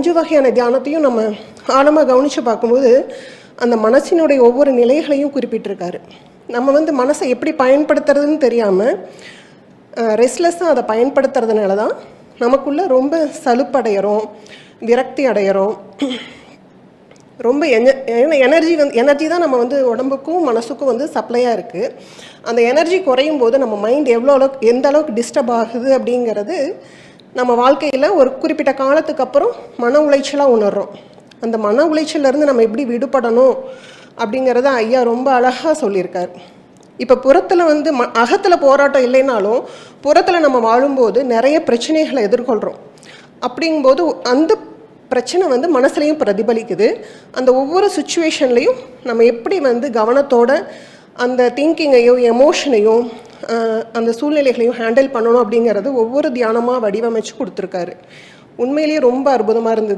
5 வகையான தியானத்தையும் நம்ம ஆழமாக கவனித்து பார்க்கும்போது அந்த மனசினுடைய ஒவ்வொரு நிலைகளையும் குறிப்பிட்டிருக்காரு. நம்ம மனசை எப்படி பயன்படுத்துறதுன்னு தெரியாமல் ரெஸ்ட்லெஸ்ஸாக அதை பயன்படுத்துறதுனால தான் நமக்குள்ளே ரொம்ப சலுப்படைகிறோம், விரக்தி அடைகிறோம். ரொம்ப எனர்ஜி தான் நம்ம உடம்புக்கும் மனசுக்கும் சப்ளையாக இருக்குது. அந்த எனர்ஜி குறையும் போது நம்ம மைண்ட் எந்த அளவுக்கு டிஸ்டர்ப் ஆகுது அப்படிங்கிறது நம்ம வாழ்க்கையில் ஒரு குறிப்பிட்ட காலத்துக்கு அப்புறம் மன உளைச்சலாக உணர்றோம். அந்த மன உளைச்சலேருந்து நம்ம எப்படி விடுபடணும் அப்படிங்கிறத ஐயா ரொம்ப அழகாக சொல்லியிருக்கார். இப்போ புறத்தில் அகத்தில் போராட்டம் இல்லைனாலும் புறத்தில் நம்ம வாழும்போது நிறைய பிரச்சனைகளை எதிர்கொள்கிறோம். அப்படிங்கும்போது அந்த பிரச்சனை மனசுலையும் பிரதிபலிக்குது. அந்த ஒவ்வொரு சுச்சுவேஷன்லையும் நம்ம எப்படி கவனத்தோட அந்த திங்கிங்கையும் எமோஷனையும் அந்த சூழ்நிலைகளையும் ஹேண்டில் பண்ணணும் அப்படிங்கிறது ஒவ்வொரு தியானமாக வடிவமைச்சு கொடுத்துருக்காரு. உண்மையிலேயே ரொம்ப அற்புதமாக இருந்தது.